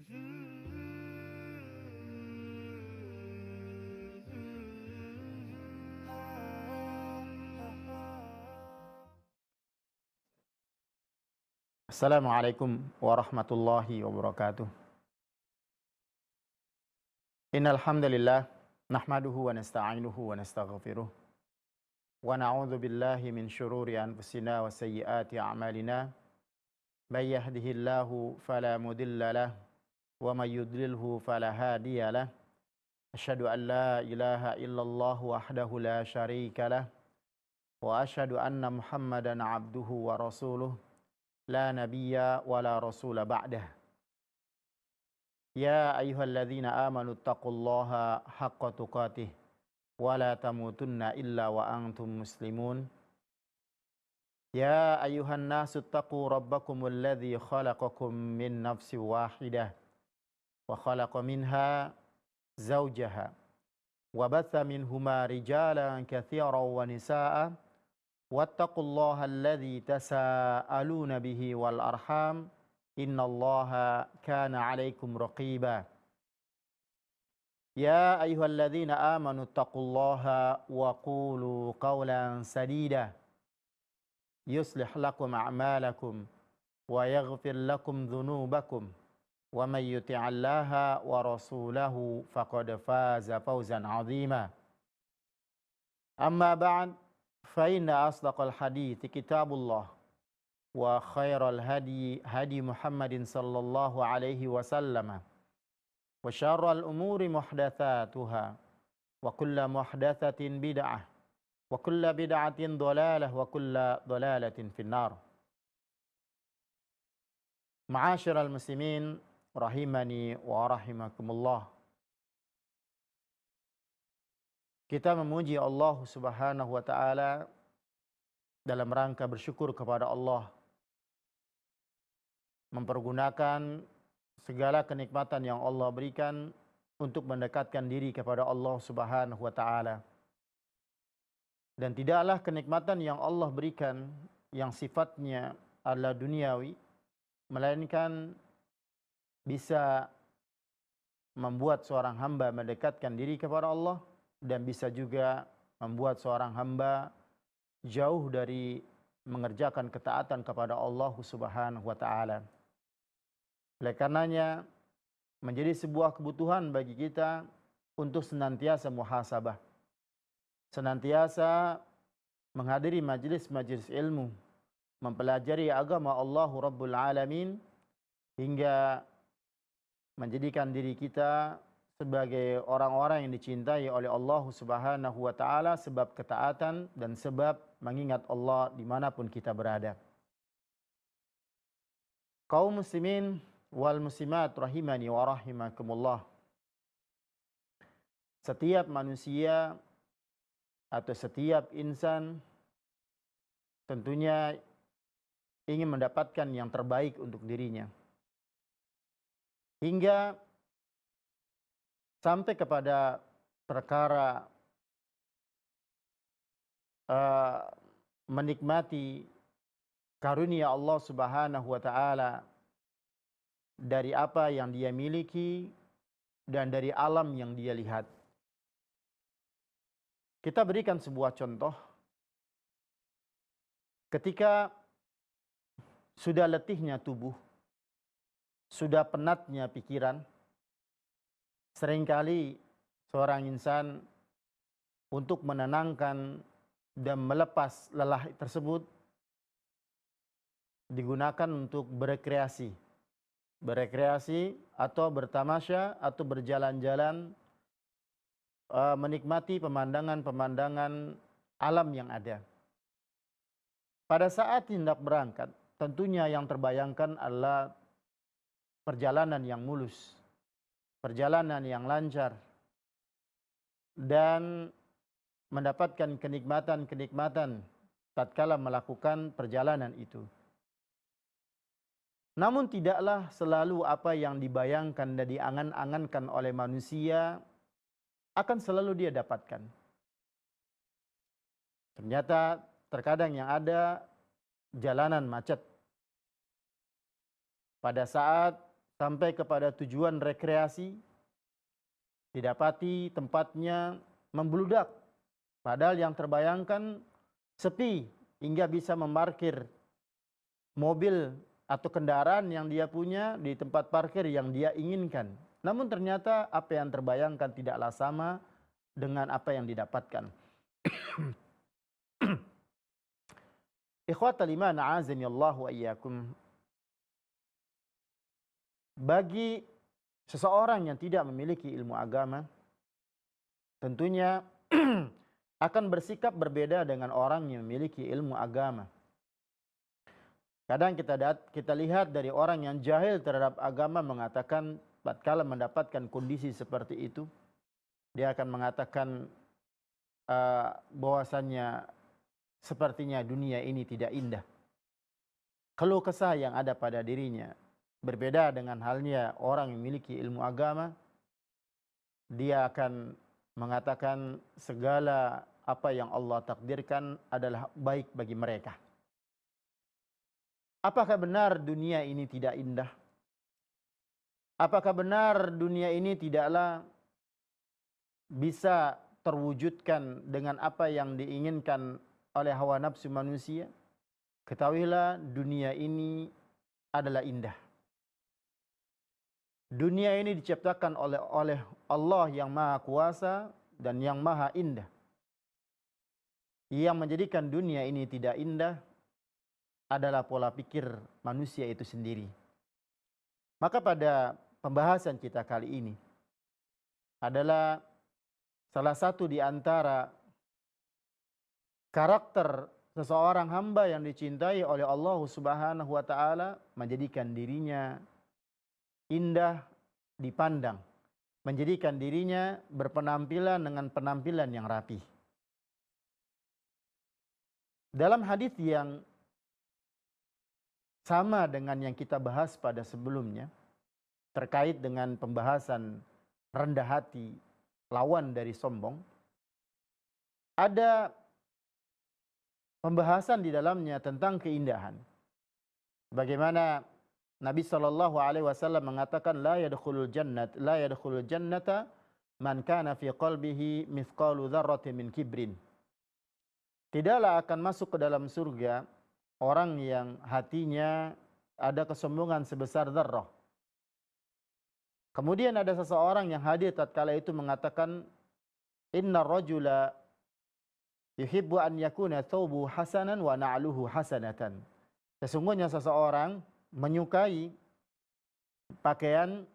Assalamualaikum warahmatullahi wabarakatuh. Innal hamdalillah nahmaduhu wa nasta'inuhu wa nastaghfiruh wa na'udzu billahi min syururi anfusina wa sayyiati a'malina. May yahdihillahu fala mudilla lah wa may yudlilhu fala hadiya lah. Asyhadu an la ilaha illallah wahdahu la syarika lah wa asyhadu anna Muhammadan 'abduhu wa rasuluh la nabiyya wa la rasula ba'dah. Ya ayyuhalladzina amanu taqullaha haqqa tuqatih wa la tamutunna illa wa antum muslimun. Ya ayyuhan nasu taqu rabbakumul ladzi khalaqakum min nafsin wahidah wa khalaqa minha zawjaha wa batha minhuma rijalan katsiran wa nisaa'a wattaqullaha alladzi tasaaluna bihi wal arham innallaha kana 'alaikum raqiba. Ya ayyuhalladzina amanu taqullaha wa qulu qawlan sadida yuslih lakum a'malakum wa yaghfir lakum dhunubakum wa may yuti'allaha wa rasulahu faqad faza fawzan 'azima. Amma ba'd, fa inna asdaqal hadithi kitabullah wa khairal hadi hadi Muhammadin sallallahu alaihi wasallam wa syarral umuri muhdatsatuha wa kullu muhdatsatin bid'ah wa kullu bid'atin dhalalah wa kullu dhalalatin finnar. Ma'asyiral muslimin rahimani wa rahimakumullah. Kita memuji Allah Subhanahu wa taala dalam rangka bersyukur kepada Allah, mempergunakan segala kenikmatan yang Allah berikan untuk mendekatkan diri kepada Allah Subhanahu wa taala. Dan tidaklah kenikmatan yang Allah berikan yang sifatnya adalah duniawi, melainkan bisa membuat seorang hamba mendekatkan diri kepada Allah dan bisa juga membuat seorang hamba jauh dari mengerjakan ketaatan kepada Allah Subhanahu wa taala. Oleh karenanya menjadi sebuah kebutuhan bagi kita untuk senantiasa muhasabah, senantiasa menghadiri majelis-majelis ilmu, mempelajari agama Allah Rabbul Alamin, hingga menjadikan diri kita sebagai orang-orang yang dicintai oleh Allah Subhanahu wa taala sebab ketaatan dan sebab mengingat Allah dimanapun kita berada. Kaum muslimin wal muslimat rahimani wa rahimakumullah. Setiap manusia atau setiap insan tentunya ingin mendapatkan yang terbaik untuk dirinya, hingga sampai kepada perkara menikmati karunia Allah Subhanahu wa taala dari apa yang dia miliki dan dari alam yang dia lihat. Kita berikan sebuah contoh. Ketika sudah letihnya tubuh, sudah penatnya pikiran, seringkali seorang insan untuk menenangkan dan melepas lelah tersebut digunakan untuk berekreasi atau bertamasya atau berjalan-jalan, menikmati pemandangan-pemandangan alam yang ada. Pada saat hendak berangkat, tentunya yang terbayangkan adalah perjalanan yang mulus, perjalanan yang lancar, dan mendapatkan kenikmatan-kenikmatan tatkala melakukan perjalanan itu. Namun tidaklah selalu apa yang dibayangkan dan diangan-angankan oleh manusia akan selalu dia dapatkan. Ternyata terkadang yang ada jalanan macet. Pada saat sampai kepada tujuan rekreasi, didapati tempatnya membludak. Padahal yang terbayangkan sepi hingga bisa memarkir mobil atau kendaraan yang dia punya di tempat parkir yang dia inginkan. Namun ternyata apa yang terbayangkan tidaklah sama dengan apa yang didapatkan. Ikhwatal iman, a'azani Allah wa iyyakum. Bagi seseorang yang tidak memiliki ilmu agama, tentunya akan bersikap berbeda dengan orang yang memiliki ilmu agama. Kadang kita lihat dari orang yang jahil terhadap agama mengatakan, tatkala mendapatkan kondisi seperti itu, dia akan mengatakan bahwasannya sepertinya dunia ini tidak indah. Keluh kesah yang ada pada dirinya berbeda dengan halnya orang yang memiliki ilmu agama. Dia akan mengatakan segala apa yang Allah takdirkan adalah baik bagi mereka. Apakah benar dunia ini tidak indah? Apakah benar dunia ini tidaklah bisa terwujudkan dengan apa yang diinginkan oleh hawa nafsu manusia? Ketahuilah dunia ini adalah indah. Dunia ini diciptakan oleh Allah yang Maha Kuasa dan yang Maha Indah. Yang menjadikan dunia ini tidak indah adalah pola pikir manusia itu sendiri. Maka pada pembahasan kita kali ini adalah salah satu di antara karakter seseorang hamba yang dicintai oleh Allah Subhanahu wa taala, menjadikan dirinya indah dipandang, menjadikan dirinya berpenampilan dengan penampilan yang rapi. Dalam hadis yang sama dengan yang kita bahas pada sebelumnya, terkait dengan pembahasan rendah hati, lawan dari sombong, ada pembahasan di dalamnya tentang keindahan. Bagaimana Nabi SAW mengatakan, la yadkhulul jannata man kana fi qalbihi mithqalu dzarratin min kibrin. Tidaklah akan masuk ke dalam surga orang yang hatinya ada kesombongan sebesar dzarrah. Kemudian ada seseorang yang hadir tatkala itu mengatakan, innar rajula yuhibbu an yakuna thawbuhu hasanan wa na'luhu hasanatan. Sesungguhnya seseorang menyukai pakaian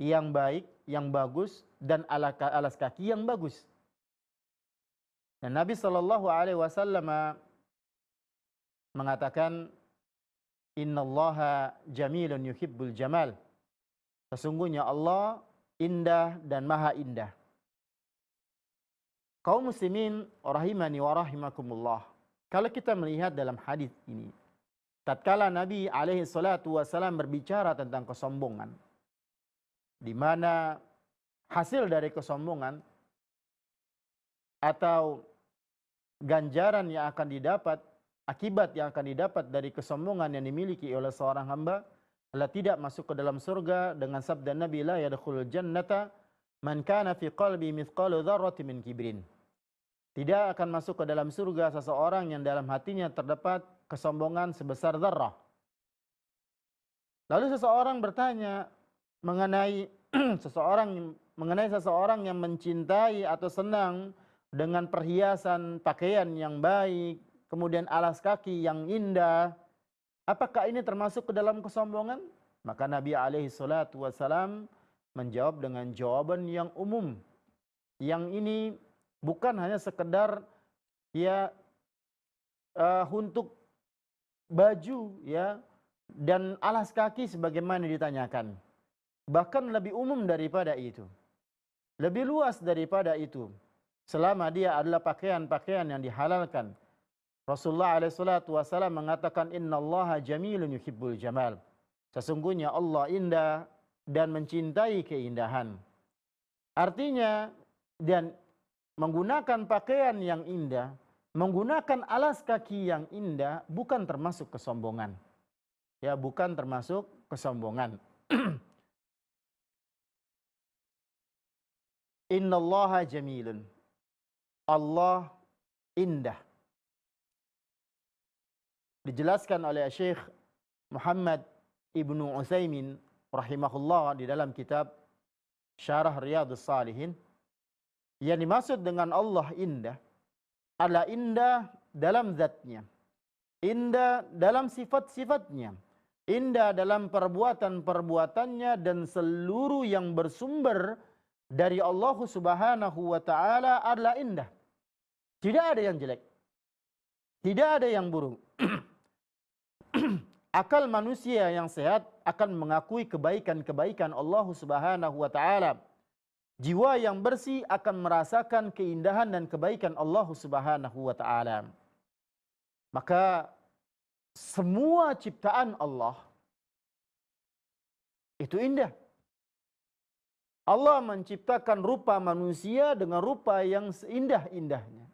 yang baik, yang bagus, dan alas kaki yang bagus. Dan Nabi SAW mengatakan, innallaha jamilun yuhibbul jamal. Sesungguhnya Allah indah dan maha indah. Kaum muslimin rahimani wa rahimakumullah. Kalau kita melihat dalam hadis ini, tatkala Nabi SAW berbicara tentang kesombongan, di mana hasil dari kesombongan atau ganjaran yang akan didapat, akibat yang akan didapat dari kesombongan yang dimiliki oleh seorang hamba adalah tidak masuk ke dalam surga, dengan sabda Nabi, la yadkhulul jannata man kana fi qalbi mithqalu dzarratin min kibrin. Tidak akan masuk ke dalam surga seseorang yang dalam hatinya terdapat kesombongan sebesar dzarrah. Lalu seseorang bertanya mengenai seseorang yang mencintai atau senang dengan perhiasan pakaian yang baik, kemudian alas kaki yang indah, apakah ini termasuk ke dalam kesombongan? Maka Nabi SAW menjawab dengan jawaban yang umum. Yang ini bukan hanya sekedar untuk baju dan alas kaki sebagaimana ditanyakan. Bahkan lebih umum daripada itu. Lebih luas daripada itu. Selama dia adalah pakaian-pakaian yang dihalalkan. Rasulullah SAW mengatakan, innallaha jamilun yuhibbul jamal. Sesungguhnya Allah indah dan mencintai keindahan. Artinya, dan menggunakan pakaian yang indah, menggunakan alas kaki yang indah, bukan termasuk kesombongan. Ya, bukan termasuk kesombongan. Innallaha jamilun. Allah indah. Dijelaskan oleh Syekh Muhammad Ibnu Utsaimin rahimahullah di dalam kitab Syarah Riyadhus Shalihin, yang dimaksud dengan Allah indah adalah indah dalam zatnya, indah dalam sifat-sifatnya, indah dalam perbuatan-perbuatannya, dan seluruh yang bersumber dari Allah Subhanahu wa taala adalah indah. Tidak ada yang jelek, tidak ada yang buruk. Akal manusia yang sehat akan mengakui kebaikan-kebaikan Allah Subhanahu wa taala. Jiwa yang bersih akan merasakan keindahan dan kebaikan Allah Subhanahu wa taala. Maka semua ciptaan Allah itu indah. Allah menciptakan rupa manusia dengan rupa yang seindah-indahnya.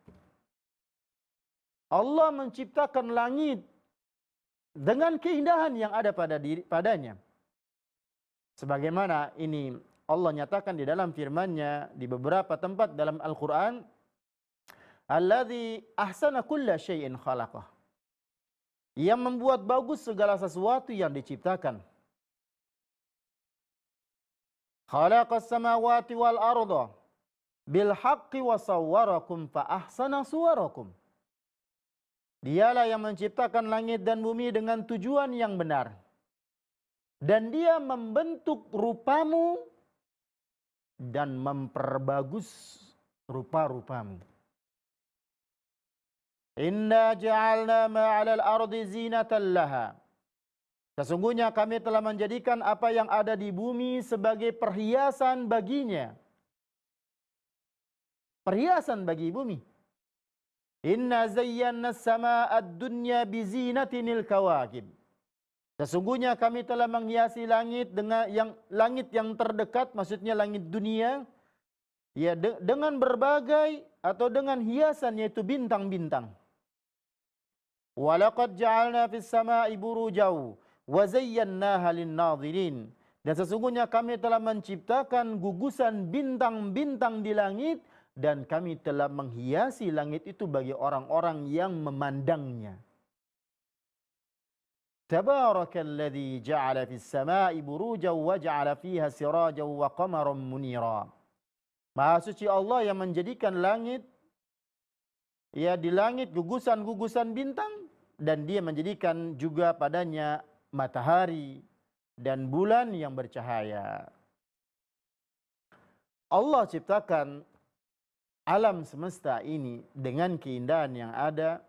Allah menciptakan langit dengan keindahan yang ada padanya. Sebagaimana ini Allah nyatakan di dalam firman-Nya di beberapa tempat dalam Al-Qur'an, "Alladzi ahsana kulla syai'in khalaqah." Yang membuat bagus segala sesuatu yang diciptakan. Khalaqas samawati wal arda bil haqqi wa sawwarakum fa ahsana suwarakum. Dialah yang menciptakan langit dan bumi dengan tujuan yang benar. Dan dia membentuk rupamu dan memperbagus rupa-rupamu. Inna ja'alna ma'alal ardi zinatan laha. Sesungguhnya kami telah menjadikan apa yang ada di bumi sebagai perhiasan baginya. Perhiasan bagi bumi. Inna zayyana sama'ad dunya bizinatinil kawakib. Sesungguhnya kami telah menghiasi langit dengan langit yang terdekat, maksudnya langit dunia, ya, dengan berbagai atau dengan hiasan, yaitu bintang-bintang. Walaqad ja'alna fis sama'i burujaw wa zayyannaha lin-nadhirin. Dan sesungguhnya kami telah menciptakan gugusan bintang-bintang di langit, dan kami telah menghiasi langit itu bagi orang-orang yang memandangnya. Tabarakalladzi ja'ala fis sama'i burujan wa ja'ala fiha sirajan wa qamaran munira. Maha suci Allah yang menjadikan langit, ya, di langit gugusan-gugusan bintang, dan dia menjadikan juga padanya matahari dan bulan yang bercahaya. Allah ciptakan alam semesta ini dengan keindahan yang ada.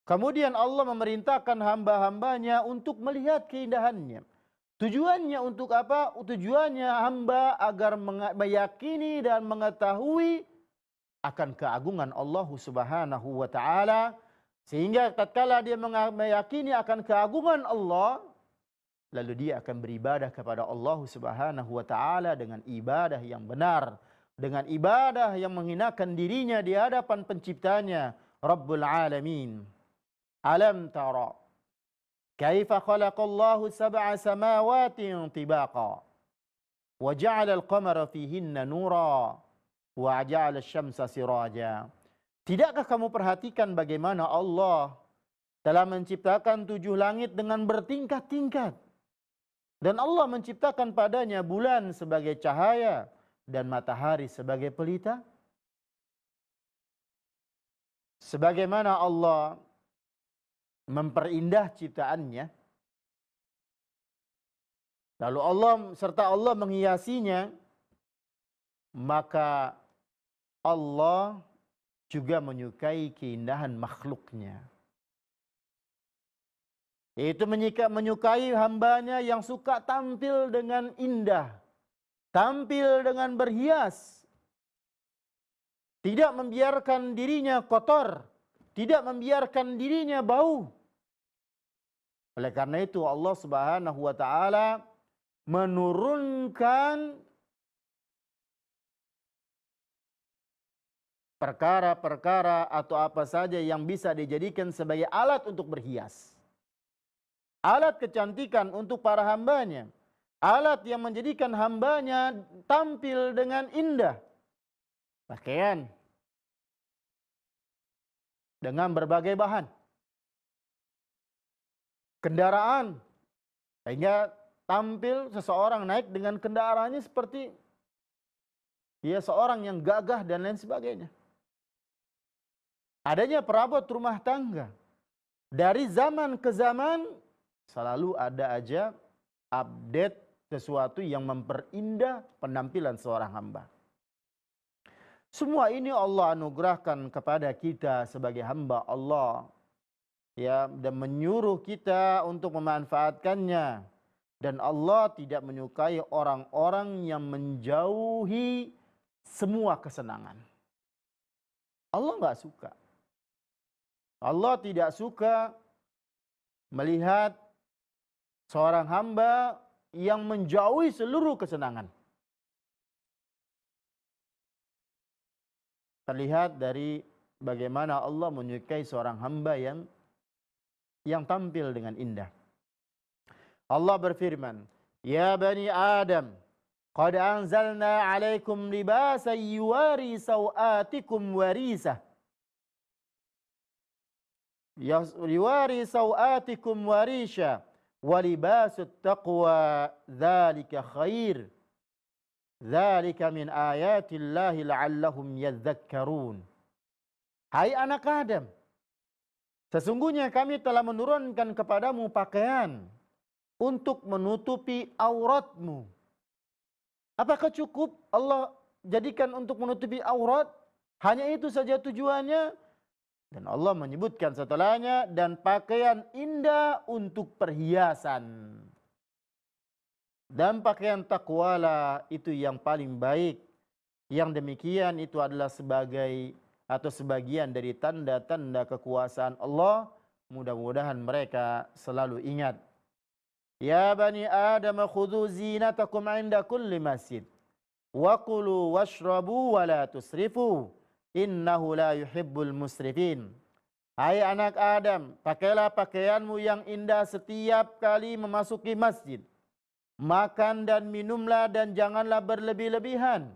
Kemudian Allah memerintahkan hamba-hambanya untuk melihat keindahannya. Tujuannya untuk apa? Tujuannya hamba agar meyakini dan mengetahui akan keagungan Allah Subhanahu wa taala, sehingga tatkala dia meyakini akan keagungan Allah, lalu dia akan beribadah kepada Allah Subhanahu wa taala dengan ibadah yang benar, dengan ibadah yang menghinakan dirinya di hadapan penciptanya, Rabbul Alamin. Alam tara kaifa khalaqallahu sab'a samawatin tibaqa wa ja'ala al-qamara fihinna nura wa ja'ala asy-syamsa siraja. Tidakkah kamu perhatikan bagaimana Allah telah menciptakan 7 langit dengan bertingkat-tingkat, dan Allah menciptakan padanya bulan sebagai cahaya dan matahari sebagai pelita? Sebagaimana Allah memperindah ciptaannya, lalu Allah menghiasinya, maka Allah juga menyukai keindahan makhluknya. Yaitu menyukai hambanya yang suka tampil dengan indah, tampil dengan berhias, tidak membiarkan dirinya kotor, tidak membiarkan dirinya bau. Oleh karena itu Allah Subhanahu wa taala menurunkan perkara-perkara atau apa saja yang bisa dijadikan sebagai alat untuk berhias, alat kecantikan untuk para hambanya, Alat yang menjadikan hambanya tampil dengan indah. Pakaian dengan berbagai bahan. Kendaraan, sehingga tampil seseorang naik dengan kendaraannya seperti seorang yang gagah dan lain sebagainya. Adanya perabot rumah tangga. Dari zaman ke zaman selalu ada aja update sesuatu yang memperindah penampilan seorang hamba. Semua ini Allah anugerahkan kepada kita sebagai hamba Allah. Dan menyuruh kita untuk memanfaatkannya. Dan Allah tidak menyukai orang-orang yang menjauhi semua kesenangan. Allah enggak suka. Allah tidak suka melihat seorang hamba yang menjauhi seluruh kesenangan. Terlihat dari bagaimana Allah menyukai seorang hamba yang tampil dengan indah. Allah berfirman, "Ya bani Adam, qad anzalna 'alaikum libasan yuwari sawatikum warisah." Yuwari sawatikum warisha wa libasut taqwa dzalika khair. Dzalika min ayatillahi la'allahum yadhakkarun. Hai anak Adam, sesungguhnya kami telah menurunkan kepadamu pakaian untuk menutupi auratmu. Apakah cukup Allah jadikan untuk menutupi aurat? Hanya itu saja tujuannya? Dan Allah menyebutkan setelahnya, dan pakaian indah untuk perhiasan. Dan pakaian takwalah itu yang paling baik. Yang demikian itu adalah sebagai atau sebagian dari tanda-tanda kekuasaan Allah. Mudah-mudahan mereka selalu ingat. Ya bani Adam khudhu zinatakum 'inda kulli masjid. Wa kulu washrabu wa la tusrifu. Innahu la yuhibbul musrifin. Hai anak Adam, pakailah pakaianmu yang indah setiap kali memasuki masjid. Makan dan minumlah dan janganlah berlebih-lebihan.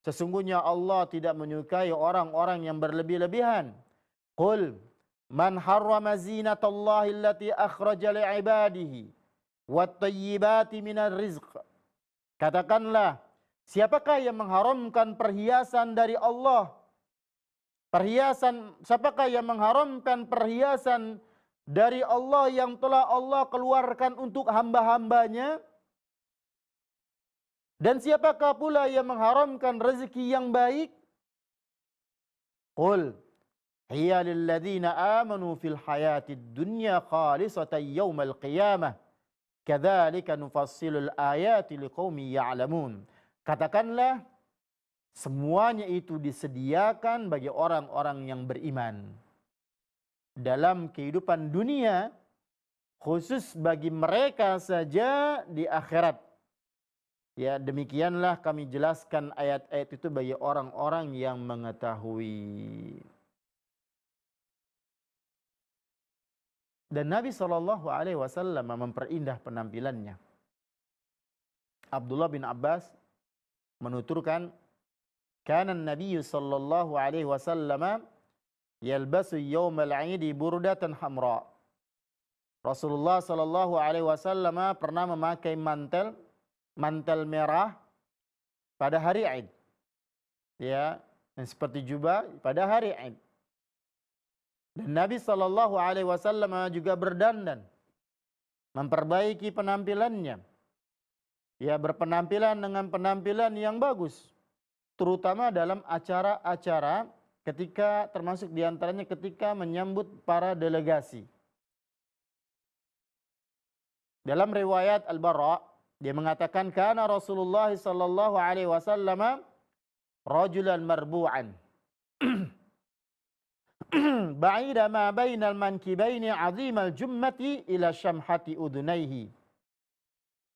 Sesungguhnya Allah tidak menyukai orang-orang yang berlebih-lebihan. Qul man harrama zinatallahi allati akhraja li'ibadihi wat-tayyibati minar rizq. Katakanlah, siapakah yang mengharamkan perhiasan dari Allah? Siapakah yang mengharamkan perhiasan dari Allah yang telah Allah keluarkan untuk hamba-hambanya? Dan siapakah pula yang mengharamkan rezeki yang baik? Qul hiya lilladzina amanu fil hayatid dunya khalisatan yaumal qiyamah. Kadzalika nufassilul ayati liqaumin ya'lamun. Katakanlah, semuanya itu disediakan bagi orang-orang yang beriman dalam kehidupan dunia, khusus bagi mereka saja di akhirat. Ya, demikianlah kami jelaskan ayat-ayat itu bagi orang-orang yang mengetahui. Dan Nabi SAW memperindah penampilannya. Abdullah bin Abbas menuturkan, kana Nabi SAW yalbasu yawmal 'idi burdatan hamra. Rasulullah SAW pernah memakai mantel merah pada hari Id. Ya, dan seperti jubah pada hari Id. Dan Nabi SAW juga berdandan, memperbaiki penampilannya. Ya, berpenampilan dengan penampilan yang bagus, terutama dalam acara-acara ketika, termasuk diantaranya ketika menyambut para delegasi. Dalam riwayat Al-Bara, dia mengatakan, kana Rasulullah SAW rajulan marbu'an. Ba'ida ma bainal mankibaini 'azimal jummati ila syamhati udunaihi.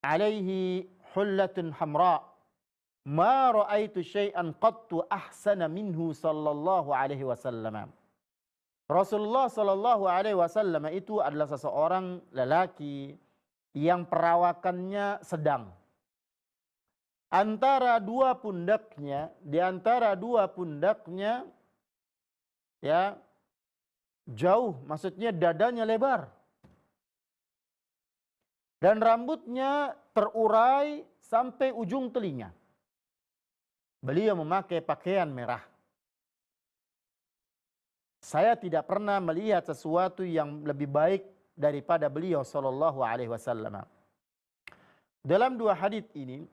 Alaihi hullatun hamra. Ma ra'aitu syai'an qattu ahsana minhu sallallahu alaihi wasallam. Rasulullah sallallahu alaihi wasallam itu adalah seseorang lelaki yang perawakannya sedang. antara dua pundaknya, di antara dua pundaknya ya jauh, maksudnya dadanya lebar dan rambutnya terurai sampai ujung telinga. Beliau memakai pakaian merah. Saya tidak pernah melihat sesuatu yang lebih baik daripada beliau sallallahu alaihi wasallam. Dalam dua hadis ini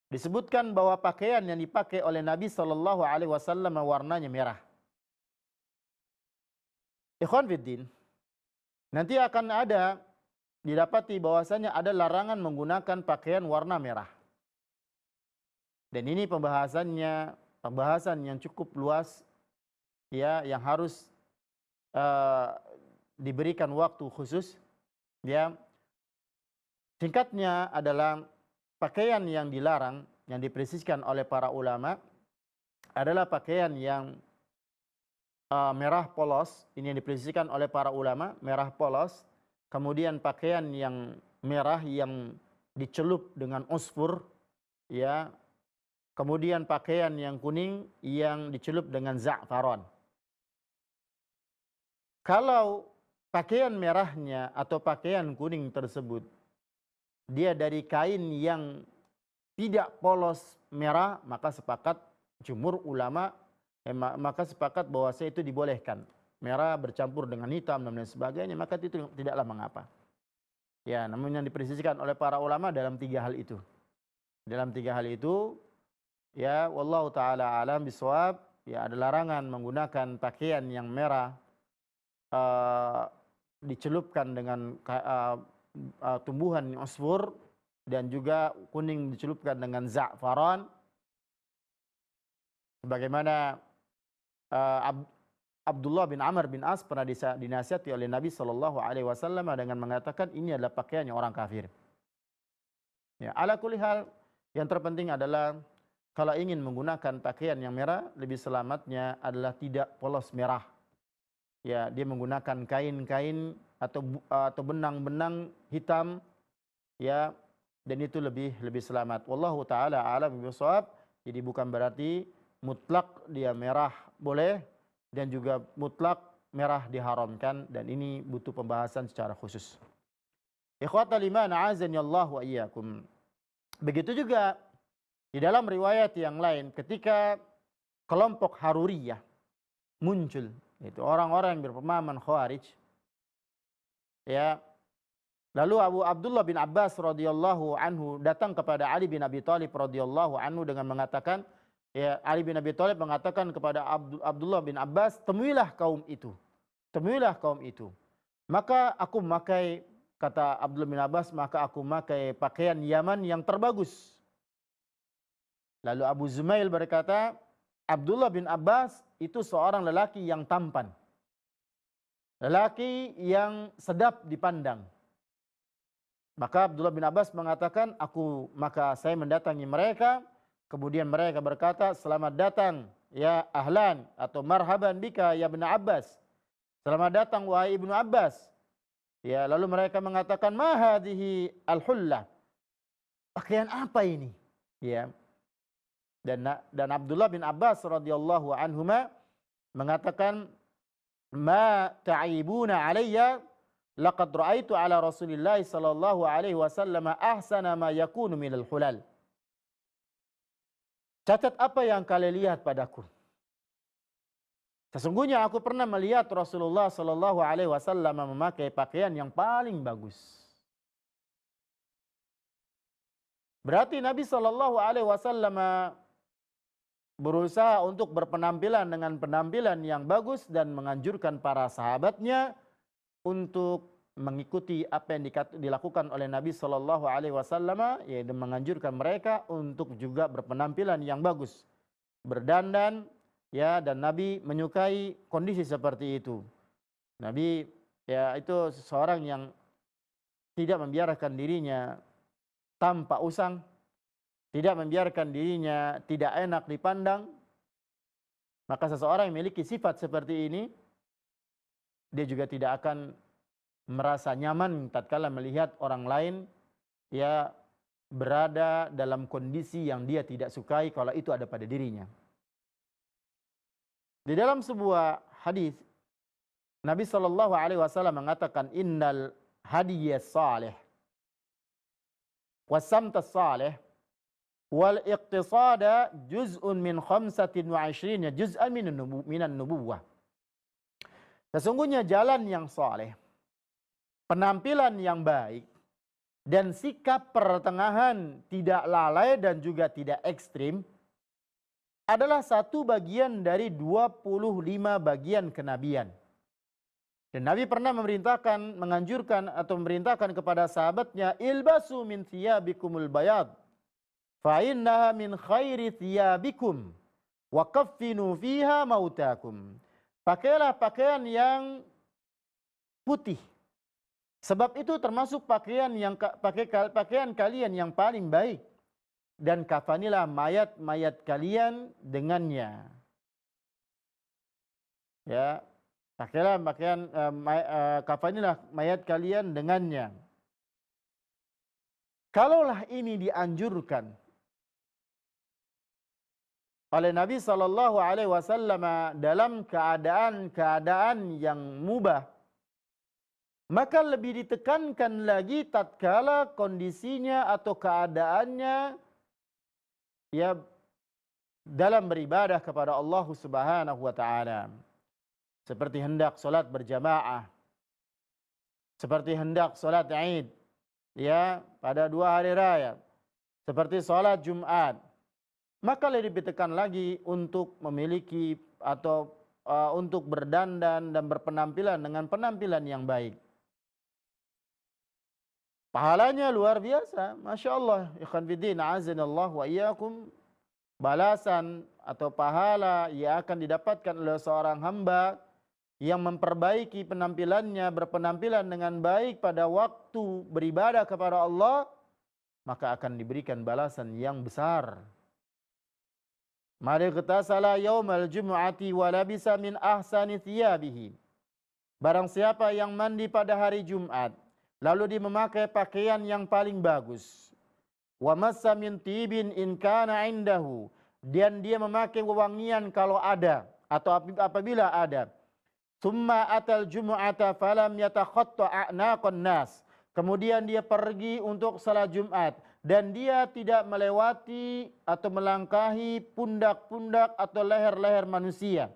disebutkan bahwa pakaian yang dipakai oleh Nabi sallallahu alaihi wasallam warnanya merah. Ikhwan fiddin, nanti akan ada didapati bahwasanya ada larangan menggunakan pakaian warna merah. Dan ini pembahasan yang cukup luas ya, yang harus diberikan waktu khusus ya. Singkatnya adalah pakaian yang dilarang, yang dipresiskan oleh para ulama adalah pakaian yang merah polos. Ini yang dipresiskan oleh para ulama, merah polos. Kemudian pakaian yang merah yang dicelup dengan usfur ya. Kemudian pakaian yang kuning yang dicelup dengan za'faron. Kalau pakaian merahnya atau pakaian kuning tersebut dia dari kain yang tidak polos merah, maka sepakat jumhur ulama maka sepakat bahwa itu dibolehkan. Merah bercampur dengan hitam dan lain sebagainya, maka itu tidaklah mengapa. Ya, namun yang dipresiskan oleh para ulama dalam tiga hal itu. Dalam tiga hal itu ya, wallahu taala alam bisawab, ya ada larangan menggunakan pakaian yang merah dicelupkan dengan tumbuhan usfur dan juga kuning dicelupkan dengan za'faran. Sebagaimana Abdullah bin Amr bin As pernah dinasihati oleh Nabi sallallahu alaihi wasallam dengan mengatakan ini adalah pakaiannya orang kafir. Ya, ala kulli hal, yang terpenting adalah kalau ingin menggunakan pakaian yang merah, lebih selamatnya adalah tidak polos merah. Ya, dia menggunakan kain-kain atau benang-benang hitam ya, dan itu lebih selamat. Wallahu taala a'lam bishawab. Jadi bukan berarti mutlak dia merah boleh dan juga mutlak merah diharamkan, dan ini butuh pembahasan secara khusus. Ikhwatal iman, a'azani Allah wa iyyakum. Begitu juga di dalam riwayat yang lain ketika kelompok Haruriyah muncul, itu orang-orang yang berpemahaman Khawarij ya. Lalu Abdullah bin Abbas radhiyallahu anhu datang kepada Ali bin Abi Thalib radhiyallahu anhu dengan mengatakan, ya, Ali bin Abi Thalib mengatakan kepada Abdullah bin Abbas, temuilah kaum itu. Temuilah kaum itu. Maka aku memakai, kata Abdullah bin Abbas, maka aku memakai pakaian Yaman yang terbagus. Lalu Abu Zumail berkata, Abdullah bin Abbas itu seorang lelaki yang tampan. Lelaki yang sedap dipandang. Maka Abdullah bin Abbas mengatakan, maka saya mendatangi mereka, kemudian mereka berkata, selamat datang ya ahlan atau marhaban bika ya Ibnu Abbas. Selamat datang wahai Ibnu Abbas. Ya, lalu mereka mengatakan, ma hadhihi al-hullah. Pakaian apa ini? Ya. Dan Abdullah bin Abbas radhiyallahu anhuma mengatakan, ma ta'ibuna alayya laqad ra'aitu ala Rasulillah sallallahu alaihi wasallam ahsana ma yakunu minal hulal. Catat apa yang kalian lihat padaku. Sesungguhnya aku pernah melihat Rasulullah sallallahu alaihi wasallam memakai pakaian yang paling bagus. Berarti Nabi sallallahu alaihi wasallam berusaha untuk berpenampilan dengan penampilan yang bagus dan menganjurkan para sahabatnya untuk mengikuti apa yang dilakukan oleh Nabi sallallahu alaihi wasallam, yaitu menganjurkan mereka untuk juga berpenampilan yang bagus, berdandan ya, dan Nabi menyukai kondisi seperti itu. Nabi ya itu seseorang yang tidak membiarkan dirinya tampak usang, tidak membiarkan dirinya tidak enak dipandang. Maka seseorang yang memiliki sifat seperti ini, dia juga tidak akan merasa nyaman tatkala melihat orang lain ya berada dalam kondisi yang dia tidak sukai kalau itu ada pada dirinya. Di dalam sebuah hadis Nabi sallallahu alaihi wasallam mengatakan innal hadiyas salih wasamtas salih wal iqtisada juz'un min 25 juz'an minan nubuwah. Sesungguhnya jalan yang saleh, penampilan yang baik, dan sikap pertengahan tidak lalai dan juga tidak ekstrim adalah satu bagian dari 25 bagian kenabian. Dan Nabi pernah memerintahkan, menganjurkan atau memerintahkan kepada sahabatnya, ilbasu min thiyabikumul bayad, fa innaha min khairi thiyabikum, wa kaffinu fiha mautakum. Pakailah pakaian yang putih, sebab itu termasuk pakaian kalian yang paling baik. Dan kafanilah mayat-mayat kalian dengannya. Ya, pakailah kafanilah mayat kalian dengannya. Kalaulah ini dianjurkan oleh Nabi sallallahu alaihi wasallam dalam keadaan yang mubah, maka lebih ditekankan lagi tatkala kondisinya atau keadaannya ya dalam beribadah kepada Allah Subhanahu wa taala. Seperti hendak salat berjamaah, seperti hendak salat Id ya pada 2 hari raya, seperti salat Jumat. Maka lebih ditekan lagi untuk memiliki atau untuk berdandan dan berpenampilan dengan penampilan yang baik. Pahalanya luar biasa, Masya Allah. Ikhwan fiddin, azanallah wa iyyakum. Balasan atau pahala yang akan didapatkan oleh seorang hamba yang memperbaiki penampilannya, berpenampilan dengan baik pada waktu beribadah kepada Allah, maka akan diberikan balasan yang besar. Mari kita salah yaumal jumu'ati wa labisa min ahsani thiyabihi. Barang siapa yang mandi pada hari Jumat, lalu dia memakai pakaian yang paling bagus. Wa massa min tibin in kana indahu, dan dia memakai wewangian kalau ada atau apabila ada. Summa atal jumu'ata falam yatakhatta a'naqan nas. Kemudian dia pergi untuk salat Jumat dan dia tidak melewati atau melangkahi pundak-pundak atau leher-leher manusia.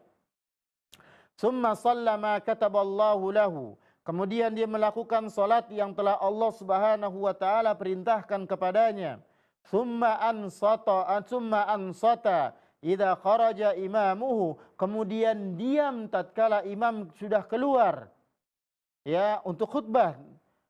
Summa sallama kataballahu lahu. Kemudian dia melakukan salat yang telah Allah Subhanahu wa taala perintahkan kepadanya. Summa ansata idza kharaja imamuhu. Kemudian diam tatkala imam sudah keluar ya untuk khutbah.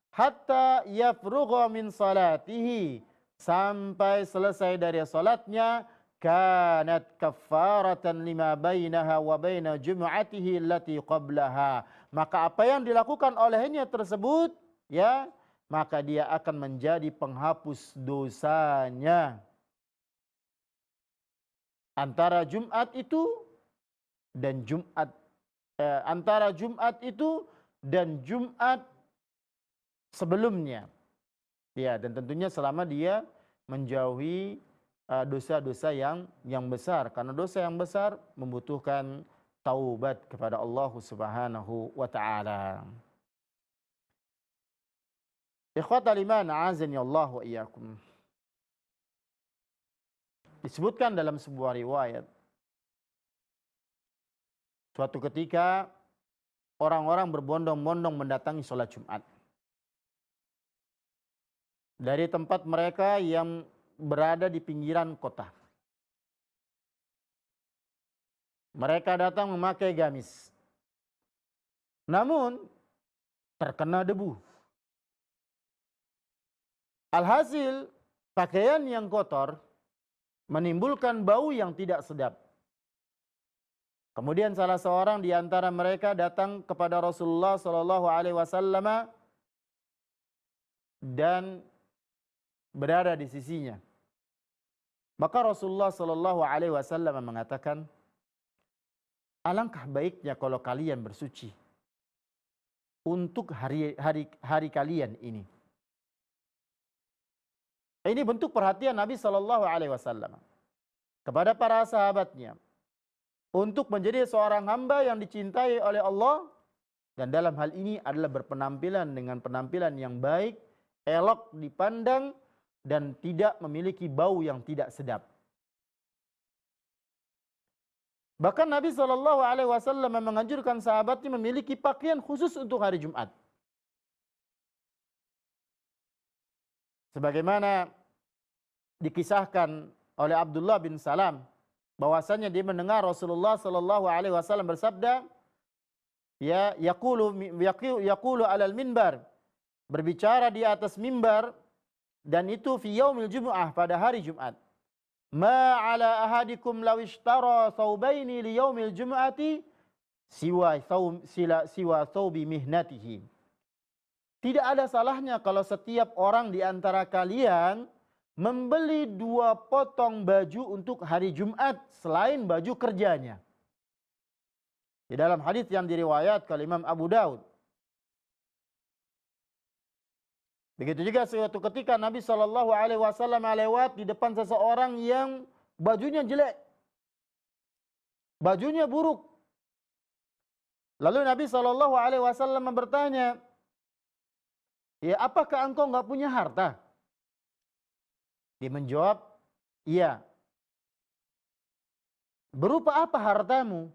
Hatta yafrugha min salatihi, sampai selesai dari salatnya. Kanat kaffaratan lima bainaha wa baina jumu'atihi allati qablaha. Maka apa yang dilakukan olehnya tersebut ya, maka dia akan menjadi penghapus dosanya antara Jumat itu dan Jumat sebelumnya. Ya, dan tentunya selama dia menjauhi dosa-dosa yang besar, karena dosa yang besar membutuhkan taubat kepada Allah Subhanahu wa taala. Ikhwatal iman, azani Allah wa iyyakum. Disebutkan dalam sebuah riwayat, suatu ketika orang-orang berbondong-bondong mendatangi sholat Jumat dari tempat mereka yang berada di pinggiran kota. Mereka datang memakai gamis, namun terkena debu. Alhasil, pakaian yang kotor menimbulkan bau yang tidak sedap. Kemudian salah seorang di antara mereka datang kepada Rasulullah SAW dan berada di sisinya. Maka Rasulullah SAW mengatakan, alangkah baiknya kalau kalian bersuci untuk hari kalian ini. Ini bentuk perhatian Nabi Shallallahu Alaihi Wasallam kepada para sahabatnya untuk menjadi seorang hamba yang dicintai oleh Allah, dan dalam hal ini adalah berpenampilan dengan penampilan yang baik, elok dipandang, dan tidak memiliki bau yang tidak sedap. Bahkan Nabi Shallallahu Alaihi Wasallam menganjurkan sahabatnya memiliki pakaian khusus untuk hari Jumat. Sebagaimana dikisahkan oleh Abdullah bin Salam, bahwasanya dia mendengar Rasulullah Shallallahu Alaihi Wasallam bersabda, ya yaqulu alal minbar, berbicara di atas mimbar, dan itu fi yaumil jumu'ah, pada hari Jumat. Ma ala ahadikum law ishtara thawbaini li yaumil jumu'ati siwa thawbi mihnatihi. Tidak ada salahnya kalau setiap orang di antara kalian membeli 2 potong baju untuk hari Jumat selain baju kerjanya. Di dalam hadis yang diriwayatkan oleh Imam Abu Daud. Begitu juga suatu ketika Nabi Shallallahu Alaihi Wasallam lewat di depan seseorang yang bajunya jelek, bajunya buruk. Lalu Nabi Shallallahu Alaihi Wasallam bertanya, ya, apakah engkau nggak punya harta? Dia menjawab, iya. Berupa apa hartamu?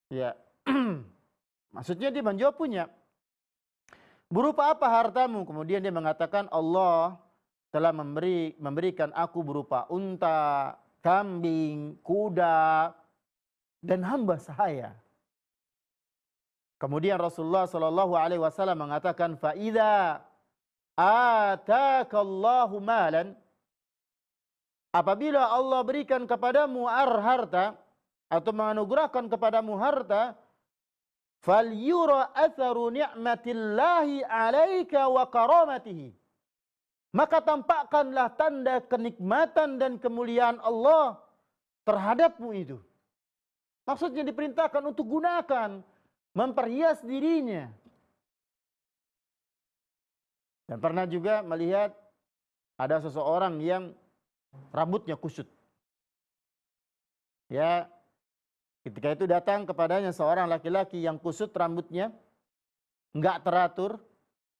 Ya, maksudnya dia menjawab punya. Berupa apa hartamu? Kemudian dia mengatakan, Allah telah memberikan aku berupa unta, kambing, kuda, dan hamba sahaya. Kemudian Rasulullah Shallallahu Alaihi Wasallam mengatakan, faida atakallahu malan, apabila Allah berikan kepadamu harta atau menganugerahkan kepadamu harta, falyura atharu ni'matillahi 'alaika wa karamatihi, maka tampakkanlah tanda kenikmatan dan kemuliaan Allah terhadapmu itu. Maksudnya diperintahkan untuk gunakan, memperhias dirinya. Dan pernah juga melihat ada seseorang yang rambutnya kusut. Ya, ketika itu datang kepadanya seorang laki-laki yang kusut rambutnya, enggak teratur,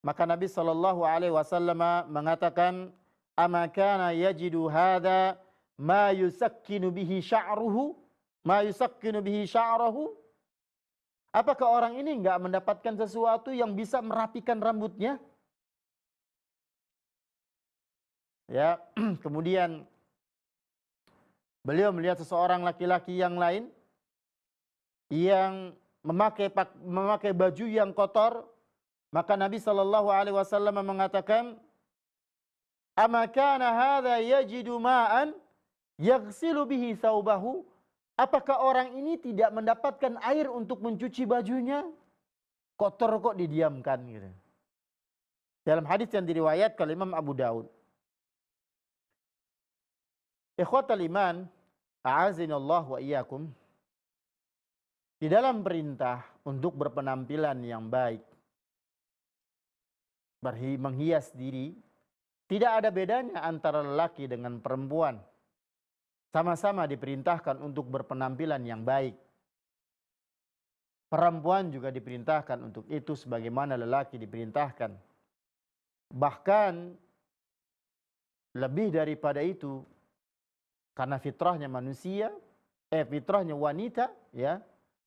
maka Nabi Shallallahu Alaihi Wasallam mengatakan, ama kana yajidu hadza ma yusakkinu bihi sya'ruhu, ma yusakkinu bihi sya'rahu. Apakah orang ini enggak mendapatkan sesuatu yang bisa merapikan rambutnya? Ya, kemudian beliau melihat seseorang laki-laki yang lain yang memakai baju yang kotor, maka Nabi Shallallahu Alaihi Wasallam mengatakan, ama kana hadza yajidu ma'an yaghsilu bihi thawbahu, apakah orang ini tidak mendapatkan air untuk mencuci bajunya? Kotor kok didiamkan gitu. Dalam hadis yang diriwayatkan oleh Imam Abu Daud. Ikhwatal iman, a'azinallahu wa iyyakum. Di dalam perintah untuk berpenampilan yang baik, menghias diri, tidak ada bedanya antara lelaki dengan perempuan. Sama-sama diperintahkan untuk berpenampilan yang baik. Perempuan juga diperintahkan untuk itu sebagaimana lelaki diperintahkan. Bahkan lebih daripada itu, karena fitrahnya manusia, fitrahnya wanita, ya.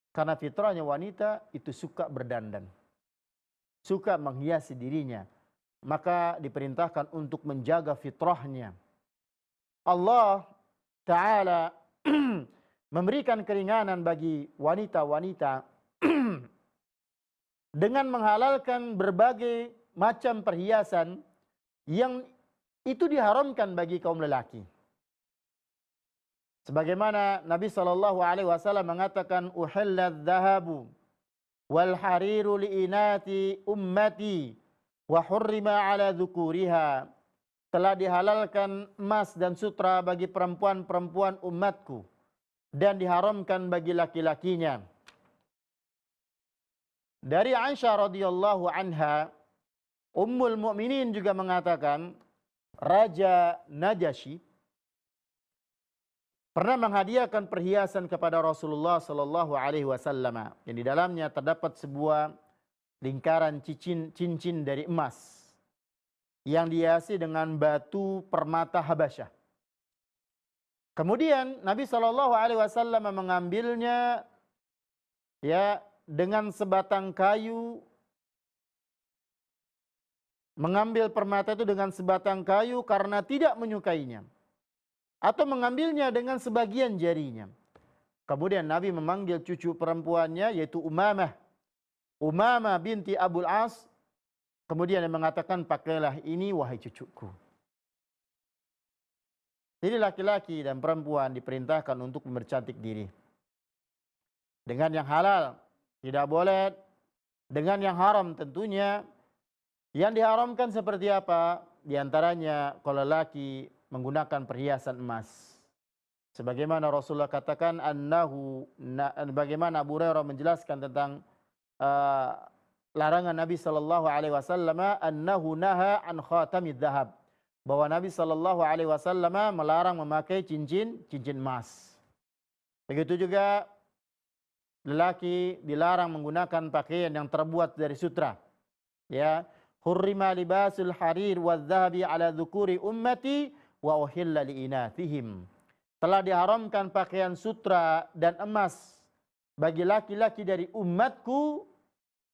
Karena fitrahnya wanita itu suka berdandan, suka menghiasi dirinya, maka diperintahkan untuk menjaga fitrahnya. Allah Ta'ala memberikan keringanan bagi wanita-wanita dengan menghalalkan berbagai macam perhiasan yang itu diharamkan bagi kaum lelaki. Sebagaimana Nabi Shallallahu Alaihi Wasallam mengatakan, uhillat dhahabu wal hariru liinati ummati wa hurrima ala dzukuriha, telah dihalalkan emas dan sutra bagi perempuan-perempuan umatku dan diharamkan bagi laki-lakinya. Dari Aisyah radhiyallahu anha, Ummul Mukminin juga mengatakan, Raja Najasyi pernah menghadiahkan perhiasan kepada Rasulullah sallallahu alaihi wasallam yang di dalamnya terdapat sebuah lingkaran cincin dari emas yang dihiasi dengan batu permata Habasyah. Kemudian Nabi sallallahu alaihi wasallam mengambilnya ya dengan sebatang kayu, mengambil permata itu dengan sebatang kayu karena tidak menyukainya, atau mengambilnya dengan sebagian jarinya. Kemudian Nabi memanggil cucu perempuannya yaitu Umamah binti Abul As. Kemudian dia mengatakan, pakailah ini wahai cucuku. Jadi laki-laki dan perempuan diperintahkan untuk mempercantik diri dengan yang halal, tidak boleh dengan yang haram tentunya. Yang diharamkan seperti apa? Di antaranya kalau laki menggunakan perhiasan emas. Sebagaimana Rasulullah katakan bagaimana Abu Hurairah menjelaskan tentang larangan Nabi sallallahu alaihi wasallam, annahu naha an khatamid dhahab, bahwa Nabi sallallahu alaihi wasallam melarang memakai cincin emas. Begitu juga lelaki dilarang menggunakan pakaian yang terbuat dari sutra. Ya, hurrima libasul harir wadh-dhahabi ala dzukuri ummati wa uhilla liinathihim. Telah diharamkan pakaian sutra dan emas bagi laki-laki dari umatku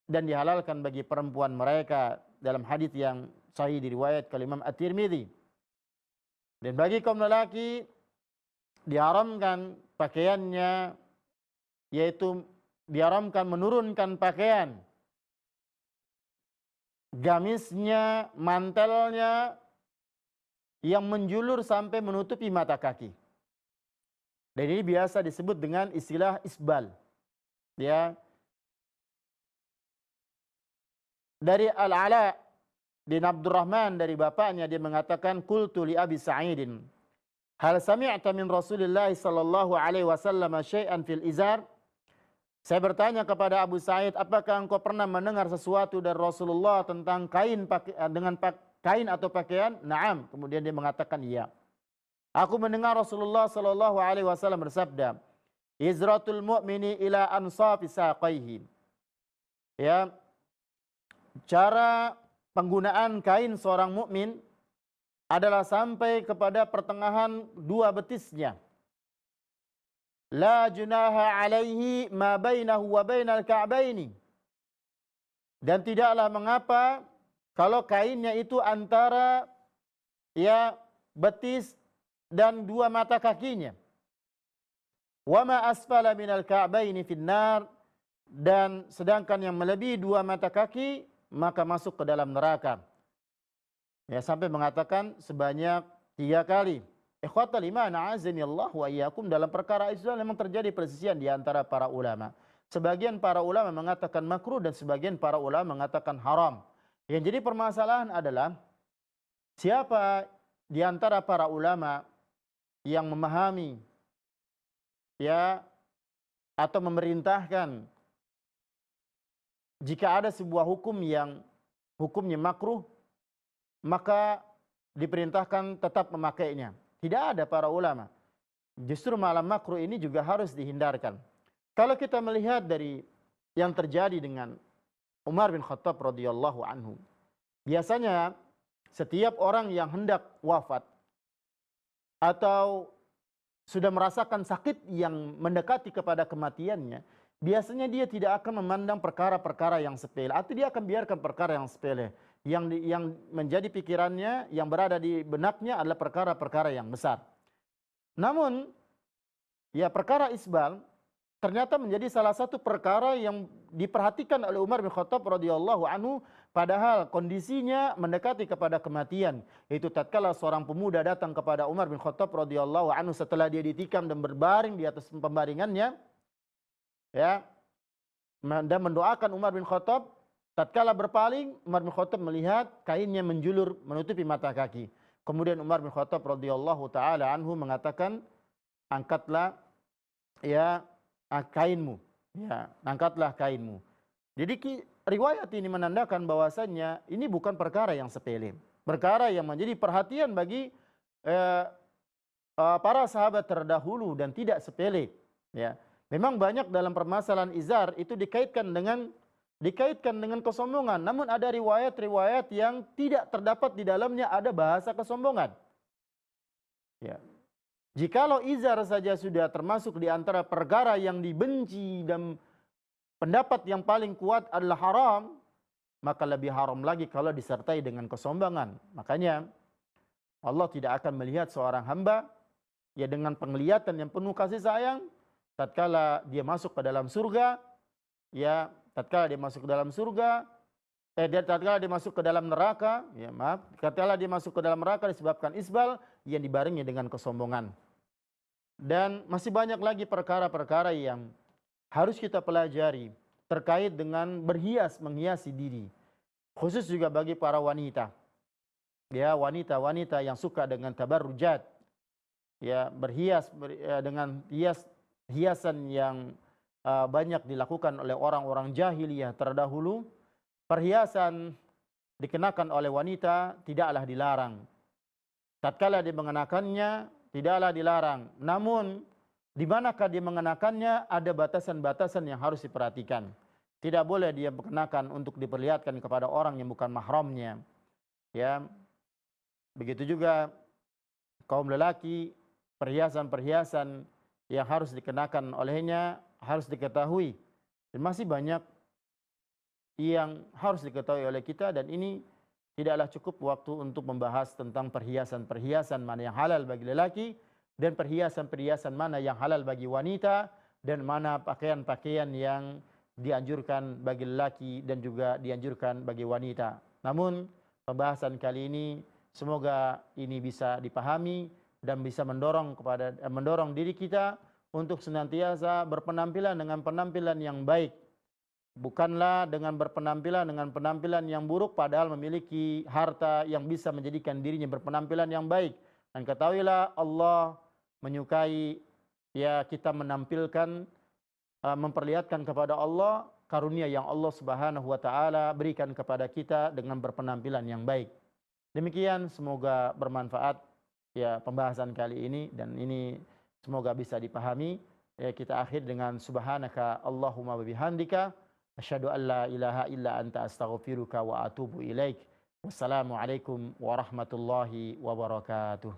dan dihalalkan bagi perempuan mereka, dalam hadis yang sahih diriwayatkan oleh Imam At-Tirmidzi. Dan bagi kaum lelaki diharamkan pakaiannya, yaitu diharamkan menurunkan pakaian, gamisnya, mantelnya yang menjulur sampai menutupi mata kaki. Dan ini biasa disebut dengan istilah isbal. Ya. Dari Al-Ala bin Abdurrahman, dari bapaknya, dia mengatakan, qultu li Abi Sa'idin, hal sami'ta min Rasulillah sallallahu alaihi wasallam syai'an fil izar? Saya bertanya kepada Abu Sa'id, apakah engkau pernah mendengar sesuatu dari Rasulullah tentang kain atau pakaian? Naam. Kemudian dia mengatakan iya. Aku mendengar Rasulullah sallallahu alaihi wasallam bersabda, izratul mu'mini ila ansafi saqaihi. Ya, cara penggunaan kain seorang mukmin adalah sampai kepada pertengahan dua betisnya. La junaha alaihi ma bainahu wa bainal ka'baini. Dan tidaklah mengapa kalau kainnya itu antara ya betis dan dua mata kakinya. Wa ma asfala minal ka'baini finnar, dan sedangkan yang melebihi dua mata kaki maka masuk ke dalam neraka. Ya, sampai mengatakan sebanyak 3 kali. Ikhwatal iman, a'azani Allah wa iyyakum, dalam perkara Islam memang terjadi perselisihan di antara para ulama. Sebagian para ulama mengatakan makruh dan sebagian para ulama mengatakan haram. Yang jadi permasalahan adalah siapa di antara para ulama yang memahami ya atau memerintahkan jika ada sebuah hukum yang hukumnya makruh, maka diperintahkan tetap memakainya. Tidak ada para ulama. Justru malam makruh ini juga harus dihindarkan. Kalau kita melihat dari yang terjadi dengan Umar bin Khattab radhiyallahu anhu, biasanya setiap orang yang hendak wafat atau sudah merasakan sakit yang mendekati kepada kematiannya, biasanya dia tidak akan memandang perkara-perkara yang sepele, atau dia akan biarkan perkara yang sepele. Yang menjadi pikirannya, yang berada di benaknya adalah perkara-perkara yang besar. Namun, ya perkara isbal ternyata menjadi salah satu perkara yang diperhatikan oleh Umar bin Khattab radhiyallahu anhu, padahal kondisinya mendekati kepada kematian. Itu tatkala seorang pemuda datang kepada Umar bin Khattab radhiyallahu anhu setelah dia ditikam dan berbaring di atas pembaringannya, ya, dan mendoakan Umar bin Khattab. Tatkala berpaling, Umar bin Khattab melihat kainnya menjulur menutupi mata kaki. Kemudian Umar bin Khattab radhiyallahu taala anhu mengatakan, angkatlah ya kainmu, ya angkatlah kainmu. Jadi riwayat ini menandakan bahwasannya ini bukan perkara yang sepele. perkara yang menjadi perhatian bagi eh, para sahabat terdahulu dan tidak sepele. Ya, memang banyak dalam permasalahan izar itu dikaitkan dengan kesombongan. Namun ada riwayat-riwayat yang tidak terdapat di dalamnya ada bahasa kesombongan. Ya. Jikalau izar saja sudah termasuk di antara perkara yang dibenci dan pendapat yang paling kuat adalah haram, maka lebih haram lagi kalau disertai dengan kesombongan. Makanya Allah tidak akan melihat seorang hamba ya dengan penglihatan yang penuh kasih sayang tatkala dia masuk ke dalam surga, ya tatkala dia masuk ke dalam surga, tatkala dia masuk ke dalam neraka, ya maaf, tatkala dia masuk ke dalam neraka disebabkan isbal yang dibarengi dengan kesombongan. Dan masih banyak lagi perkara-perkara yang harus kita pelajari terkait dengan berhias, menghiasi diri. Khusus juga bagi para wanita. Ya, wanita-wanita yang suka dengan tabarrujat. Ya, berhias dengan hiasan yang banyak dilakukan oleh orang-orang jahiliyah terdahulu. Perhiasan dikenakan oleh wanita tidaklah dilarang. Tatkala dia mengenakannya tidaklah dilarang. Namun di manakah dia mengenakannya ada batasan-batasan yang harus diperhatikan. Tidak boleh dia mengenakan untuk diperlihatkan kepada orang yang bukan mahramnya. Ya. Begitu juga kaum lelaki, perhiasan-perhiasan yang harus dikenakan olehnya harus diketahui. Dan masih banyak yang harus diketahui oleh kita, dan ini tidaklah cukup waktu untuk membahas tentang perhiasan-perhiasan mana yang halal bagi lelaki dan perhiasan-perhiasan mana yang halal bagi wanita dan mana pakaian-pakaian yang dianjurkan bagi lelaki dan juga dianjurkan bagi wanita. Namun pembahasan kali ini semoga ini bisa dipahami dan bisa mendorong diri kita untuk senantiasa berpenampilan dengan penampilan yang baik. Bukanlah dengan penampilan yang buruk padahal memiliki harta yang bisa menjadikan dirinya berpenampilan yang baik. Dan ketahuilah Allah menyukai ya kita menampilkan memperlihatkan kepada Allah karunia yang Allah Subhanahu wa taala berikan kepada kita dengan berpenampilan yang baik. Demikian semoga bermanfaat ya pembahasan kali ini, dan ini semoga bisa dipahami. Ya, kita akhir dengan subhanaka Allahumma wa bihamdika asyhadu an la ilaha illa anta astaghfiruka wa atubu ilaik. Wassalamualaikum warahmatullahi wabarakatuh.